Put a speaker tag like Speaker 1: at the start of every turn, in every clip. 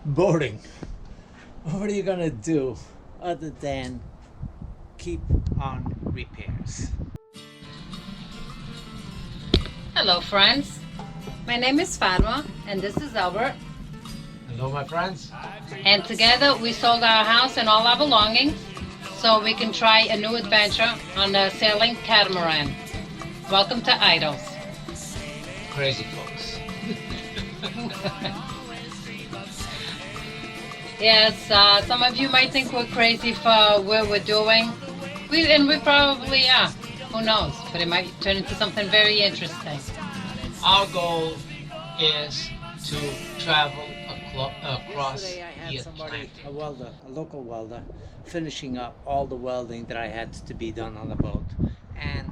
Speaker 1: boating. What are you gonna do other than keep on repairs?
Speaker 2: Hello friends, my name is Fatma and this is Albert,
Speaker 1: Hello, my friends.
Speaker 2: and together we sold our house and all our belongings so we can try a new adventure on a sailing catamaran. Welcome to iDos.
Speaker 1: Crazy folks.
Speaker 2: Yes, some of you might think we're crazy for what we're doing. We probably are. Who knows? But it might turn into something very interesting.
Speaker 1: Our goal is to travel across
Speaker 3: Yesterday I had
Speaker 1: the
Speaker 3: somebody,
Speaker 1: Atlantic.
Speaker 3: a welder, a local welder, finishing up all the welding that I had to be done on the boat, and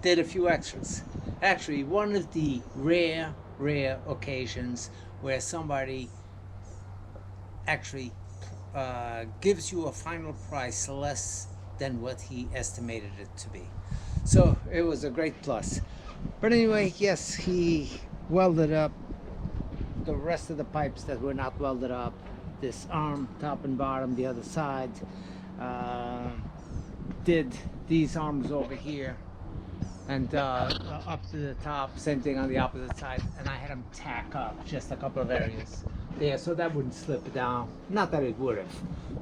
Speaker 3: did a few extras. Actually, one of the rare occasions where somebody actually gives you a final price less than what he estimated it to be. So it was a great plus. But anyway, yes, he welded up the rest of the pipes that were not welded up, this arm, top and bottom, the other side. Did these arms over here, and up to the top, same thing on the opposite side, and I had them tack up just a couple of areas there so that wouldn't slip down. Not that it would have,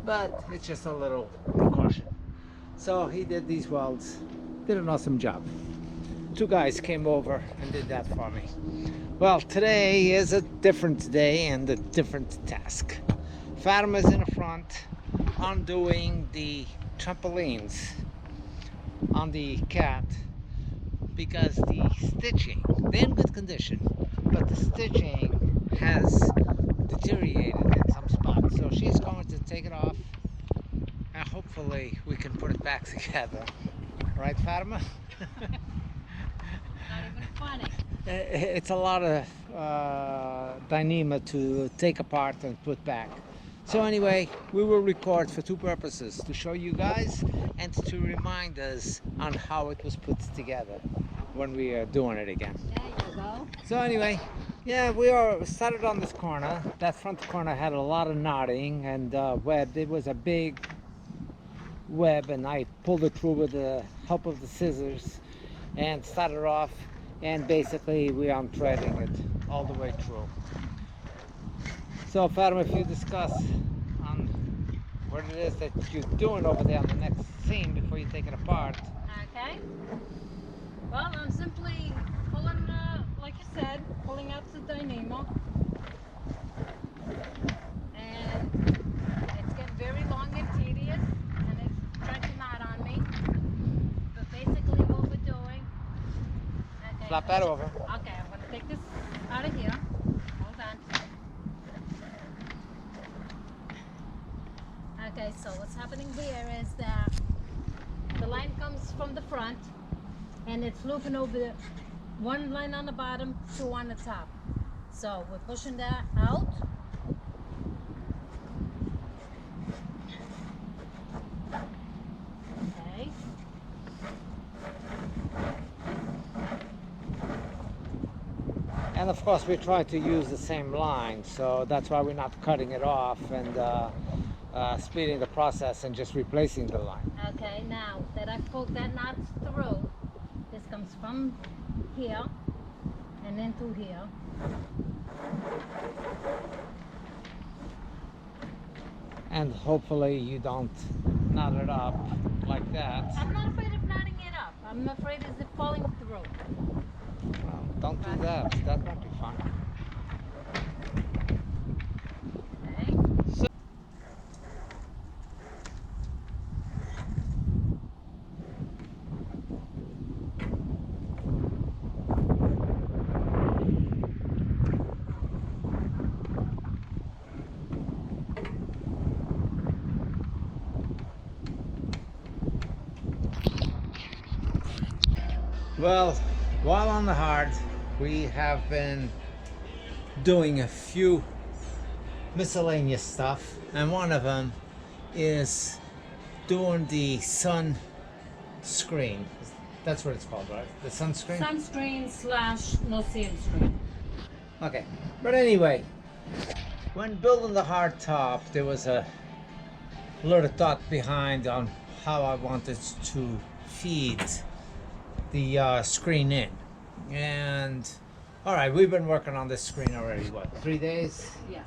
Speaker 3: but it's just a little precaution. So he did these welds, did an awesome job. Two guys came over and did that for me. Well, today is a different day and a different task. Fatima's in the front undoing the trampolines on the cat because the stitching, they're in good condition, but the stitching has deteriorated in some spots. So she's going to take it off and hopefully we can put it back together. Right, Fatima?
Speaker 2: Not even funny.
Speaker 3: It's a lot of dynamo to take apart and put back. So anyway, we will record for two purposes: to show you guys and to remind us on how it was put together when we are doing it again.
Speaker 2: There you go.
Speaker 3: So anyway, yeah, we are started on this corner. That front corner had a lot of knotting and web. It was a big web, and I pulled it through with the help of the scissors and started off, and basically we are threading it all the way through. So Fatima, if you discuss on what it is that you're doing over there on the next scene before you take it apart.
Speaker 2: Okay. Well, I'm simply pulling, like you said, pulling out the dynamo. And it's getting very long and tedious, and it's stretching out on me. But basically what we're doing... Okay,
Speaker 3: Flap that over.
Speaker 2: Okay, I'm going to take this out of here. Hold on. Okay, so what's happening here is that the line comes from the front and it's looping over the one line on the bottom, two on the top. So we're pushing that out. Okay.
Speaker 3: And of course we try to use the same line, so that's why we're not cutting it off and speeding the process and just replacing the line.
Speaker 2: Okay, now that I've pulled that knot through, this comes from here and then through here.
Speaker 3: And hopefully you don't knot it up like that.
Speaker 2: I'm not afraid of knotting it up. I'm afraid of it falling through.
Speaker 3: Well, don't do that. That won't be fun.
Speaker 2: Okay.
Speaker 3: Well, while on the hard, we have been doing a few miscellaneous stuff, and one of them is doing the sun screen. That's what it's called, right? The sunscreen?
Speaker 2: Sunscreen slash no seam screen.
Speaker 3: Okay. But anyway,
Speaker 1: When building the hard top, there was a little thought behind on how I wanted to feed the screen in. And all right, we've been working on this screen already, what, 3 days?
Speaker 2: Yes.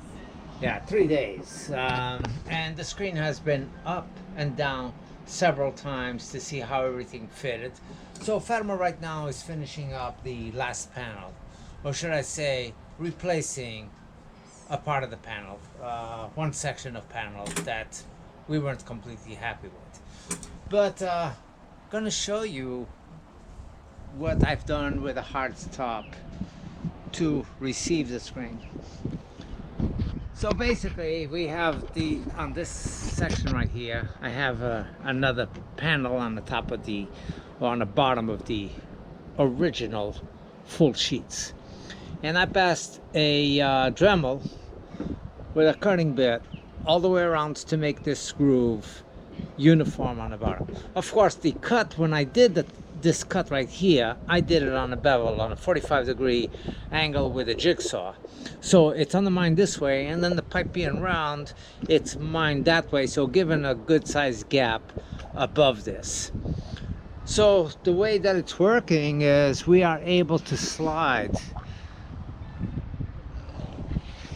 Speaker 1: Yeah, 3 days. And the screen has been up and down several times to see how everything fitted. So Fatima right now is finishing up the last panel, or should I say replacing a part of the panel, one section of panel that we weren't completely happy with. But gonna show you what I've done with a hard top to receive the screen. So basically we have on this section right here, I have another panel on the top of or on the bottom of the original full sheets. And I passed a Dremel with a cutting bit all the way around to make this groove uniform on the bottom. Of course, the cut, when I did this cut right here, I did it on a bevel on a 45-degree angle with a jigsaw. So it's undermined this way, and then the pipe being round, it's mined that way, so given a good sized gap above this. So the way that it's working is we are able to slide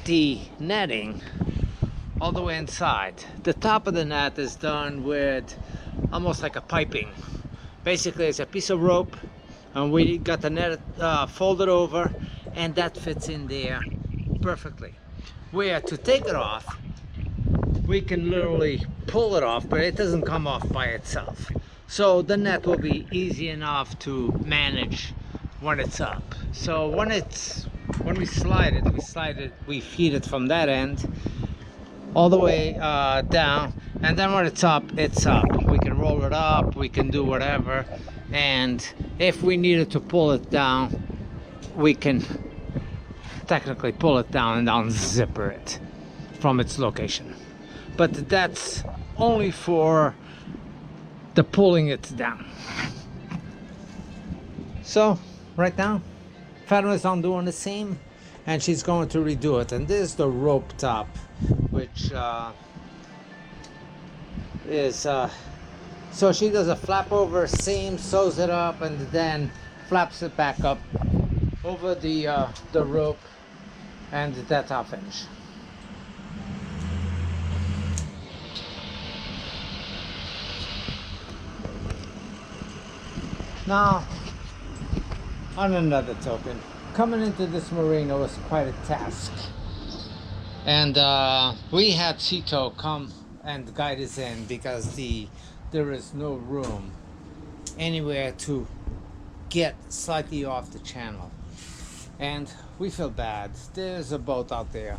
Speaker 1: the netting all the way inside. The top of the net is done with almost like a piping. Basically it's a piece of rope, and we got the net folded over, and that fits in there perfectly. Where to take it off, we can literally pull it off, but it doesn't come off by itself. So the net will be easy enough to manage when it's up. So when we slide it, we feed it from that end all the way down, and then when it's up, it's up. We can roll it up, we can do whatever, and if we needed to pull it down, we can technically pull it down and unzipper it from its location. But that's only for the pulling it down. So right now Fatima's on doing the same, and she's going to redo it. And this is the rope top, which is so she does a flap over seam, sews it up, and then flaps it back up over the rope and that top finish. Now, on another token, coming into this marina was quite a task, and we had Cito come and guide us in because there is no room anywhere to get slightly off the channel. And we feel bad. There's a boat out there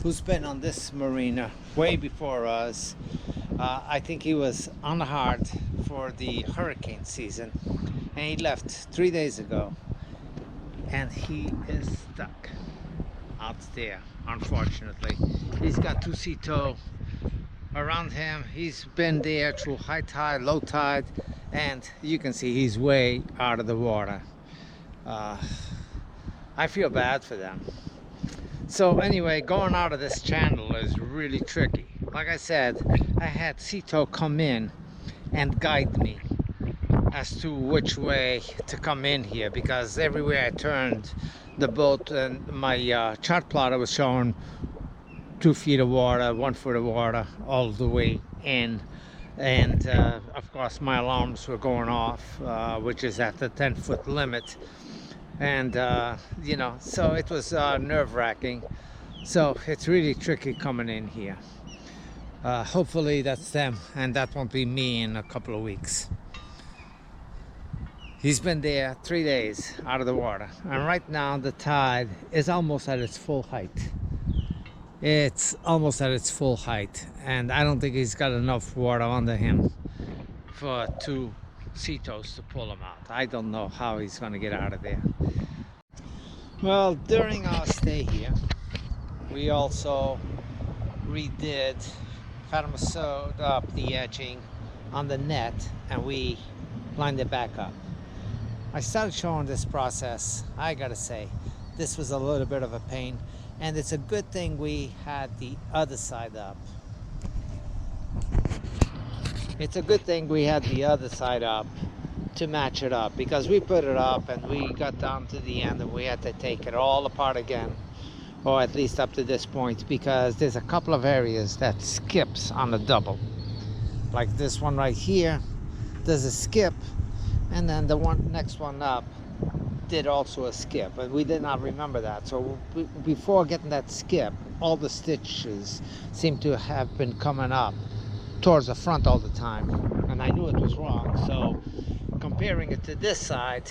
Speaker 1: who's been on this marina way before us. I think he was on the hard for the hurricane season, and he left 3 days ago, and he is stuck out there, unfortunately. He's got 2 sea tow around him. He's been there through high tide, low tide, and you can see he's way out of the water. I feel bad for them. So anyway, going out of this channel is really tricky. Like I said, I had Cito come in and guide me as to which way to come in here, because everywhere I turned the boat and my chart plotter was showing 2 feet of water, 1 foot of water all the way in. And of course my alarms were going off, which is at the 10-foot limit. And you know, so it was nerve-wracking. So it's really tricky coming in here. Hopefully that's them, and that won't be me in a couple of weeks. He's been there 3 days out of the water, and right now the tide is almost at its full height. It's almost at its full height, and I don't think he's got enough water under him for 2 sea tows to pull him out. I don't know how he's going to get out of there. Well, during our stay here, we also redid, Fatima sewed up the edging on the net, and we lined it back up. I started showing this process. I gotta say, this was a little bit of a pain, And it's a good thing we had the other side up. It's a good thing we had the other side up to match it up, because we put it up and we got down to the end and we had to take it all apart again, or at least up to this point, because there's a couple of areas that skips on the double. Like this one right here, there's a skip, and then the one next one up did also a skip, and we did not remember that. So before getting that skip, all the stitches seem to have been coming up towards the front all the time, and I knew it was wrong. So comparing it to this side,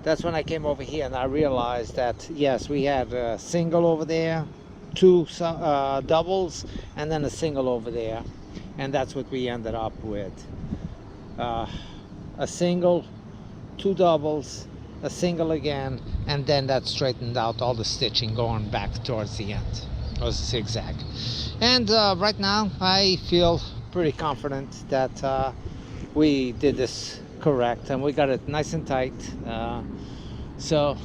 Speaker 1: that's when I came over here and I realized that yes, we had a single over there, two doubles, and then a single over there, and that's what we ended up with. A single, two doubles, a single again, and then that straightened out all the stitching going back towards the end. It was a zigzag. And right now I feel pretty confident that we did this correct and we got it nice and tight. So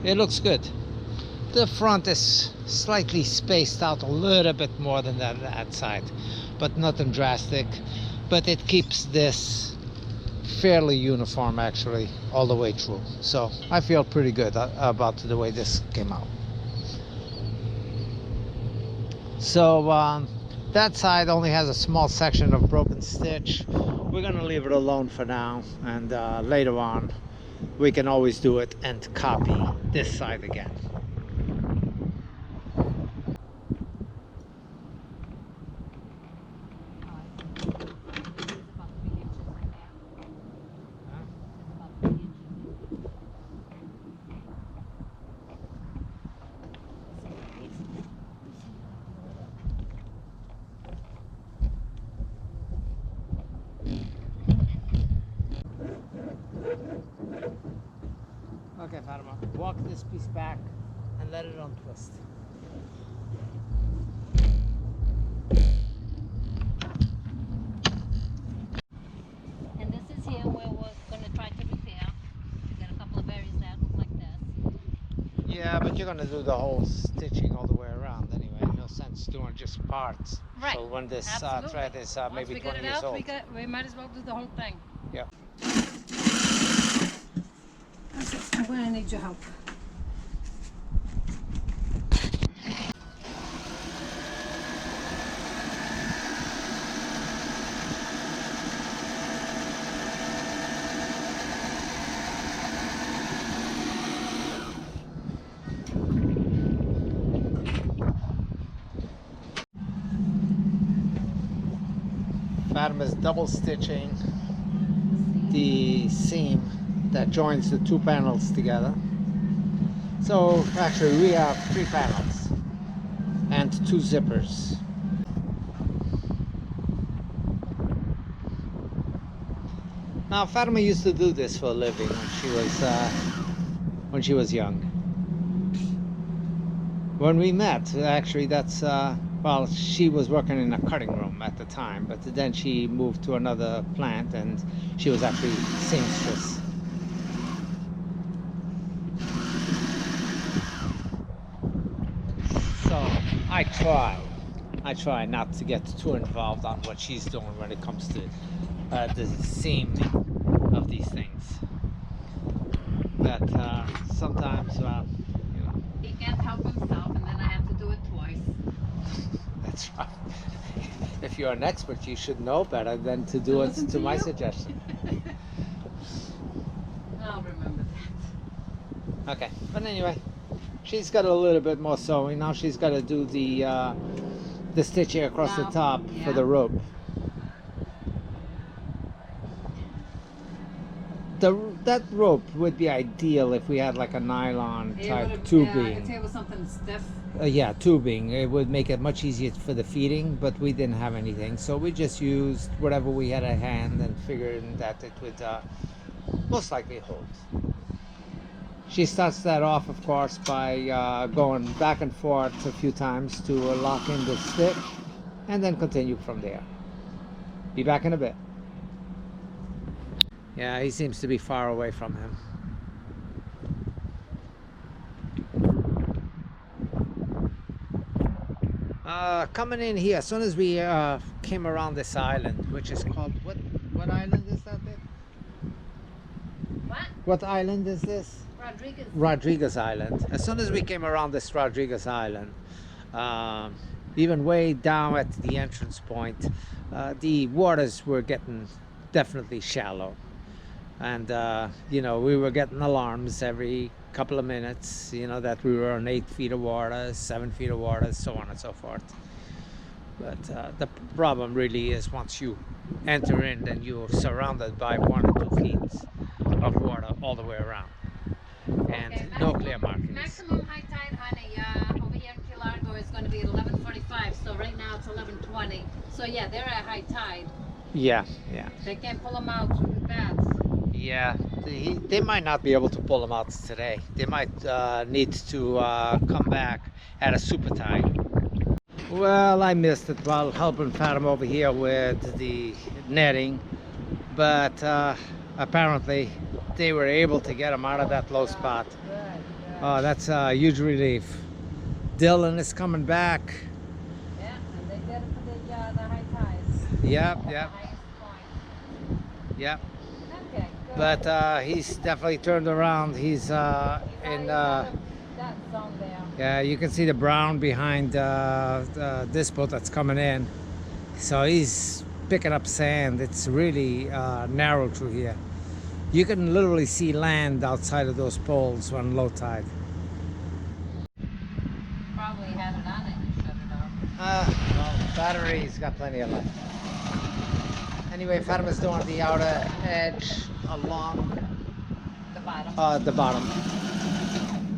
Speaker 1: it looks good. The front is slightly spaced out a little bit more than that side, but nothing drastic. But it keeps this fairly uniform actually all the way through. So I feel pretty good about the way this came out. So that side only has a small section of broken stitch. We're gonna leave it alone for now, and later on we can always do it and copy this side again. Okay, Fatima, walk this piece back and let it untwist.
Speaker 2: And this is here where we're going to try to repair. We got a couple of areas that look like this.
Speaker 1: Yeah, but you're gonna do the whole stitching all the way around anyway. No sense doing just parts.
Speaker 2: Right.
Speaker 1: So when this
Speaker 2: Absolutely.
Speaker 1: thread is maybe 20
Speaker 2: Once we
Speaker 1: years
Speaker 2: get it
Speaker 1: old.
Speaker 2: out, we might as well do the whole thing.
Speaker 1: Yeah.
Speaker 2: I'm going to need your help.
Speaker 1: Fatima's double stitching the seam that joins the two panels together. So actually we have 3 panels and 2 zippers. Now Fatima used to do this for a living when she was young. When we met, actually that's well, she was working in a cutting room at the time, but then she moved to another plant and she was actually seamstress. So I try not to get too involved on what she's doing when it comes to the seaming of these things. But sometimes, well, you know.
Speaker 2: He can't help himself, and then I have to do it twice.
Speaker 1: That's right. If you're an expert, you should know better than to do it to my suggestion.
Speaker 2: I'll remember that.
Speaker 1: Okay, but anyway, she's got a little bit more sewing. Now she's got to do the stitching across the top for the rope. That rope would be ideal if we had like a nylon type tubing.
Speaker 2: If it was something stiff.
Speaker 1: Yeah, tubing. It would make it much easier for the feeding, but we didn't have anything, so we just used whatever we had at hand and figured that it would most likely hold. She starts that off, of course, by going back and forth a few times to lock in the stitch, and then continue from there. Be back in a bit. Yeah, he seems to be far away from him. Coming in here, as soon as we came around this island, which is called what island is that?
Speaker 2: What?
Speaker 1: What island is this?
Speaker 2: Rodriguez.
Speaker 1: Rodriguez Island. As soon as we came around this Rodriguez Island, even way down at the entrance point, the waters were getting definitely shallow. And, you know, we were getting alarms every couple of minutes, you know, that we were on 8 feet of water, 7 feet of water, so on and so forth. But the problem really is once you enter in, then you're surrounded by 1 or 2 feet of water all the way around. And
Speaker 2: Okay,
Speaker 1: no clear markings.
Speaker 2: Maximum high tide, honey, over here in Key Largo is going to be at 11:45. So right now it's 11:20. So yeah, they're at high tide.
Speaker 1: Yeah, yeah.
Speaker 2: They can't pull them out with bats.
Speaker 1: Yeah, they might not be able to pull them out today. They might need to come back at a super tide. Well, I missed it while helping Fatima over here with the netting, but apparently they were able to get them out of that low spot.
Speaker 2: Good, good.
Speaker 1: Oh, that's a huge relief. Dylan is coming back.
Speaker 2: Yeah, and they did it for the high tides.
Speaker 1: Yep,
Speaker 2: The
Speaker 1: yep,
Speaker 2: highest point.
Speaker 1: yep.
Speaker 2: Okay, good.
Speaker 1: But he's definitely turned around. He's in.
Speaker 2: Out of that zone there.
Speaker 1: Yeah, you can see the brown behind this boat that's coming in. So he's picking up sand. It's really narrow through here. You can literally see land outside of those poles on low tide.
Speaker 2: Probably had it on it and shut it off.
Speaker 1: Well, battery's got plenty of life. Anyway, Fatima's doing the outer edge along
Speaker 2: The bottom.
Speaker 1: the bottom.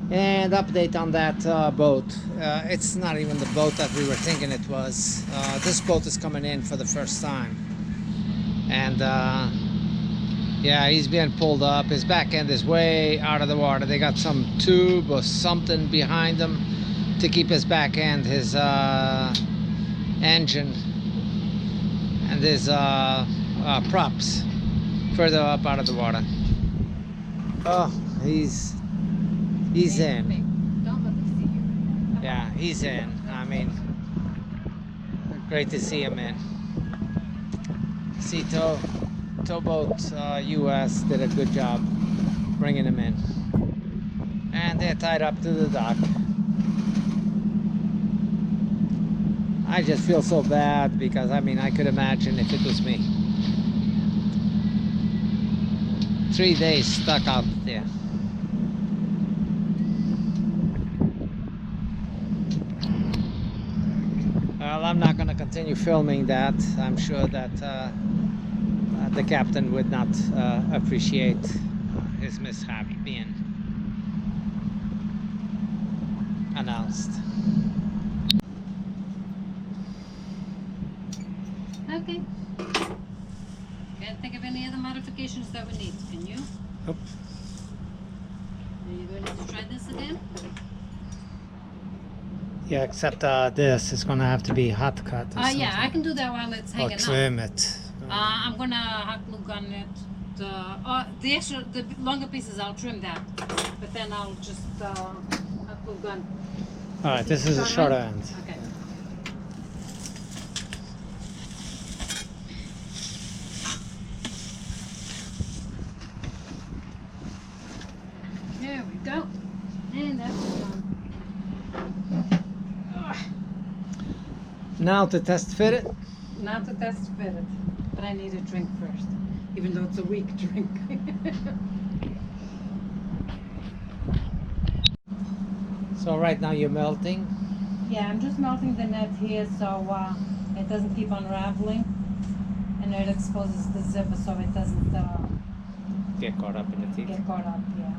Speaker 1: And update on that boat. It's not even the boat that we were thinking it was. This boat is coming in for the first time. And yeah, he's being pulled up. His back end is way out of the water. They got some tube or something behind him to keep his back end, his engine, and his props further up out of the water. Oh, he's in.
Speaker 2: Don't let them see you.
Speaker 1: Yeah, he's in. I mean, great to see him in. See, Towboat US did a good job bringing him in. And they're tied up to the dock. I just feel so bad because, I mean, I could imagine if it was me. 3 days stuck out there. Well, I'm not going to continue filming that. I'm sure that the captain would not appreciate his mishap being announced.
Speaker 2: Okay. Can't think of any other modifications that we need, can you?
Speaker 1: Nope.
Speaker 2: Are you going to try this again?
Speaker 1: Yeah, except this is going to have to be hot cut. Or
Speaker 2: Yeah, I can do that while it's
Speaker 1: or
Speaker 2: hanging up.
Speaker 1: trim it.
Speaker 2: I'm gonna hot glue gun it. The longer pieces I'll trim that, but then I'll just hot glue gun.
Speaker 1: All right, this is a shorter end.
Speaker 2: Okay. There we go. And that's done.
Speaker 1: Now to test fit it.
Speaker 2: Not to test fit it, but I need a drink first, even though it's a weak drink.
Speaker 1: So right now you're melting.
Speaker 2: Yeah, I'm just melting the net here so it doesn't keep unraveling, and it exposes the zipper so it doesn't
Speaker 1: Get caught up in the teeth.
Speaker 2: get caught up. Yeah.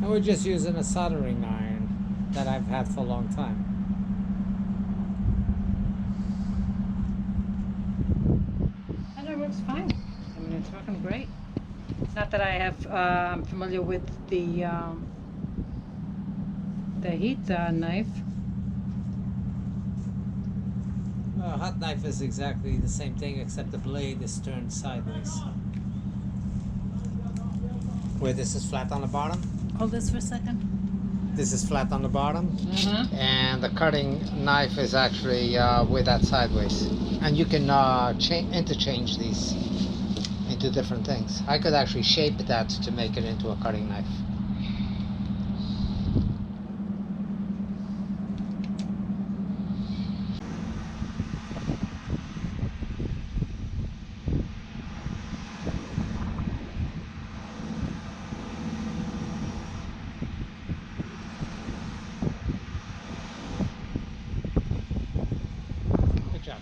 Speaker 1: And we're just using a soldering iron that I've had for a long time.
Speaker 2: And it works fine. I mean, it's working great. It's not that I have, I'm familiar with the heat knife.
Speaker 1: A hot knife is exactly the same thing except the blade is turned sideways. Where this is flat on the bottom.
Speaker 2: Hold this for a second.
Speaker 1: this is flat on the bottom,
Speaker 2: Mm-hmm.
Speaker 1: and the cutting knife is actually with that sideways. And you can interchange these into different things. I could actually shape that to make it into a cutting knife. Good job.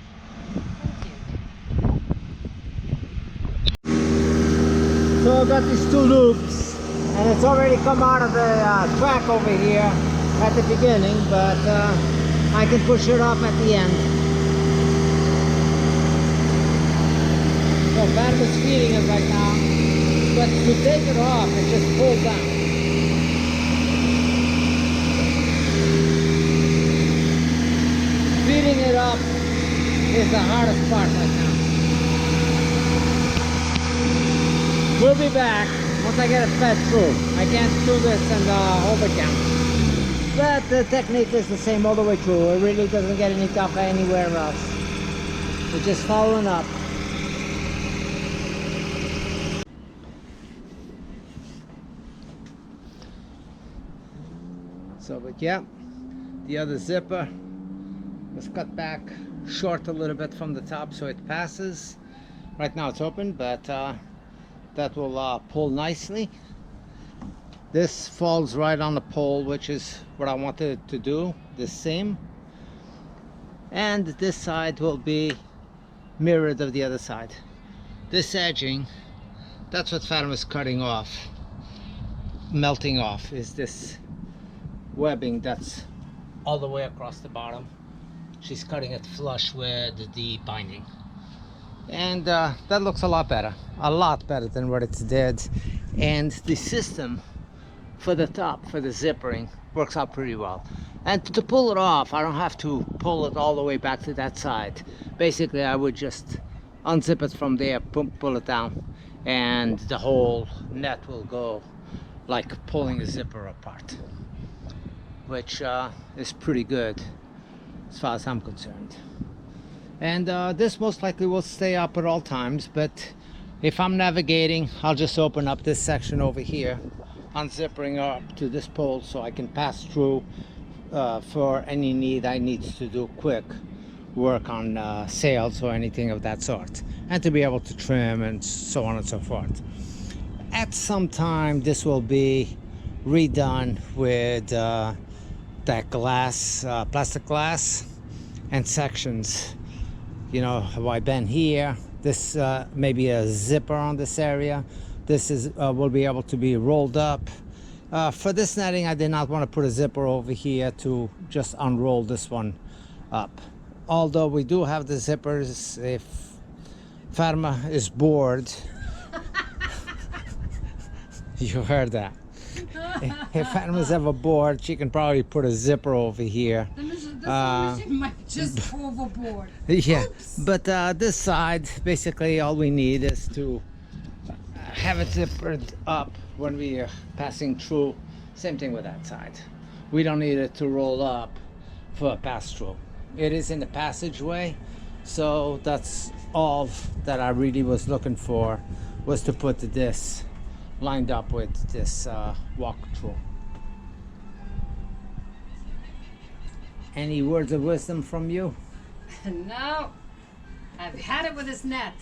Speaker 1: So I got these two loops, and it's already come out of the track over here at the beginning, but I can push it off at the end. So Phantom is feeding it right now, but to take it off, it just pulls down. Feeding it up is the hardest part right now. We'll be back once I get it fed through. I can't do this and overcount. But the technique is the same all the way through. It really doesn't get any tougher anywhere else. We're just following up. So, but yeah, the other zipper was cut back short a little bit from the top so it passes. Right now it's open, but that will pull nicely. This falls right on the pole, which is what I wanted to do, the same. And this side will be mirrored of the other side. This edging, that's what Fatima is cutting off, melting off, is this webbing that's all the way across the bottom. She's cutting it flush with the binding. And that looks a lot better than what it did. And the system for the top, for the zippering, works out pretty well. And to pull it off, I don't have to pull it all the way back to that side. Basically, I would just unzip it from there, pull it down, and the whole net will go like pulling a zipper apart, which is pretty good as far as I'm concerned. And this most likely will stay up at all times, but if I'm navigating, I'll just open up this section over here, unzipping up to this pole so I can pass through for any need I need to do quick work on sails or anything of that sort, and to be able to trim and so on and so forth. At some time this will be redone with that glass, plastic glass and sections. You know, how I bend here, this maybe a zipper on this area. This is will be able to be rolled up. For this netting, I did not want to put a zipper over here to just unroll this one up. Although we do have the zippers if Fatima is bored. You heard that. If Fatima's ever bored, she can probably put a zipper over here.
Speaker 2: This might just overboard.
Speaker 1: Yeah,
Speaker 2: Oops.
Speaker 1: but this side, basically all we need is to have it zippered up when we are passing through. Same thing with that side. We don't need it to roll up for a pass-through. It is in the passageway, so that's all that I really was looking for, was to put this lined up with this walk-through. Any words of wisdom from you?
Speaker 2: No, I've had it with this net.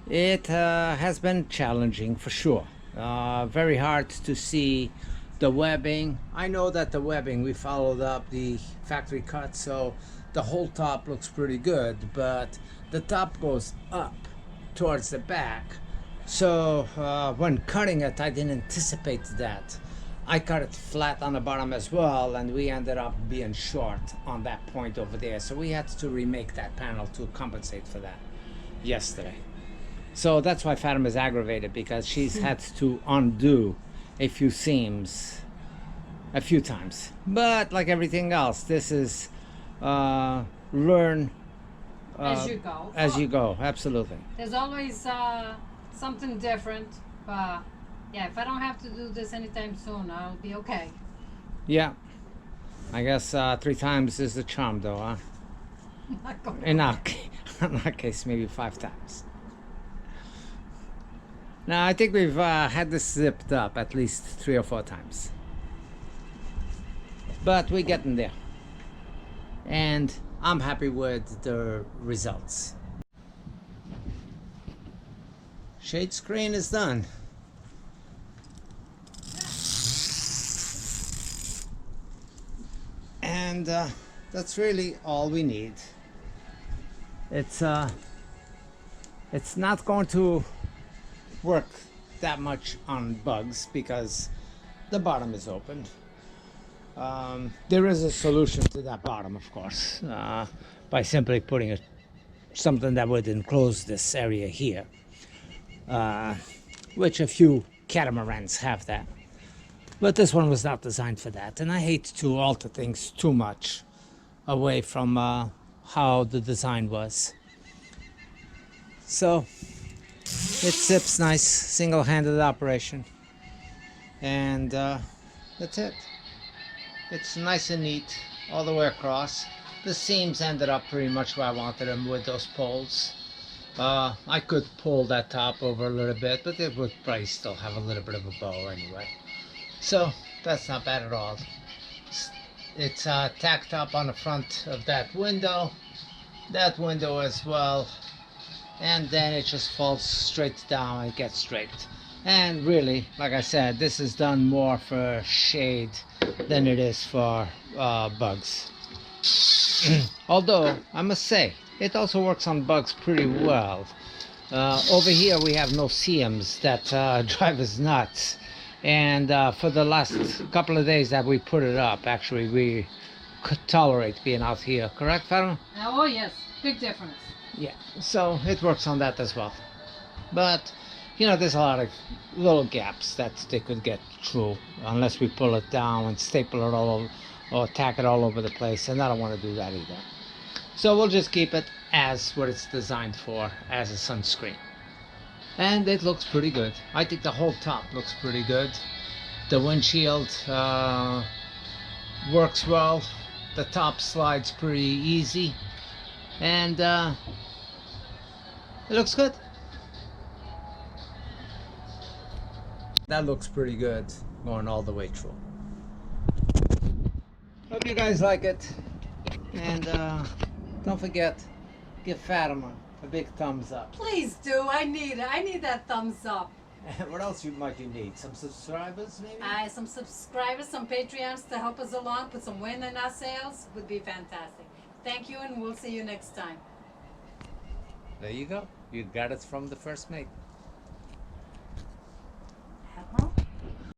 Speaker 1: It has been challenging for sure. Very hard to see the webbing. I know that the webbing, we followed up the factory cut, so the whole top looks pretty good, but the top goes up towards the back. So when cutting it, I didn't anticipate that. I cut it flat on the bottom as well, and we ended up being short on that point over there. So we had to remake that panel to compensate for that yesterday. So that's why Fatima is aggravated, because she's had to undo a few seams a few times. But like everything else, this is learn
Speaker 2: As you go.
Speaker 1: as you go. Absolutely.
Speaker 2: There's always something different, but yeah, if I don't have to do this anytime soon, I'll be okay.
Speaker 1: Yeah. I guess 3 times is the charm, though, huh?
Speaker 2: Not going
Speaker 1: In our case, maybe 5 times. Now, I think we've had this zipped up at least 3 or 4 times. But we're getting there. And I'm happy with the results. Shade screen is done. And that's really all we need. It's not going to work that much on bugs because the bottom is open. There is a solution to that bottom, of course, by simply putting something that would enclose this area here, which a few catamarans have that. But this one was not designed for that, and I hate to alter things too much away from how the design was. So it zips nice, single-handed operation, and that's it. It's nice and neat all the way across. The seams ended up pretty much where I wanted them with those poles. I could pull that top over a little bit, but it would probably still have a little bit of a bow anyway. So that's not bad at all. It's tacked up on the front of that window as well, and then it just falls straight down and gets draped. And really, like I said, this is done more for shade than it is for bugs. Although I must say it also works on bugs pretty well. Over here we have no seams that drive us nuts, and for the last couple of days that we put it up, actually we could tolerate being out here. Correct, Farah?
Speaker 2: Oh yes, big difference.
Speaker 1: Yeah, so it works on that as well. But you know, there's a lot of little gaps that they could get through unless we pull it down and staple it all over or tack it all over the place, and I don't want to do that either. So we'll just keep it as what it's designed for, as a sunscreen. And it looks pretty good. I think the whole top looks pretty good. The windshield works well. The top slides pretty easy, and it looks good. That looks pretty good going all the way through. Hope you guys like it, and don't forget, give Fatima a big thumbs up.
Speaker 2: Please do. I need it. I need that thumbs up.
Speaker 1: What else might you need? Some subscribers, maybe?
Speaker 2: Some subscribers, some Patreons to help us along, put some wind in our sails would be fantastic. Thank you, and we'll see you next time.
Speaker 1: There you go. You got it from the first mate.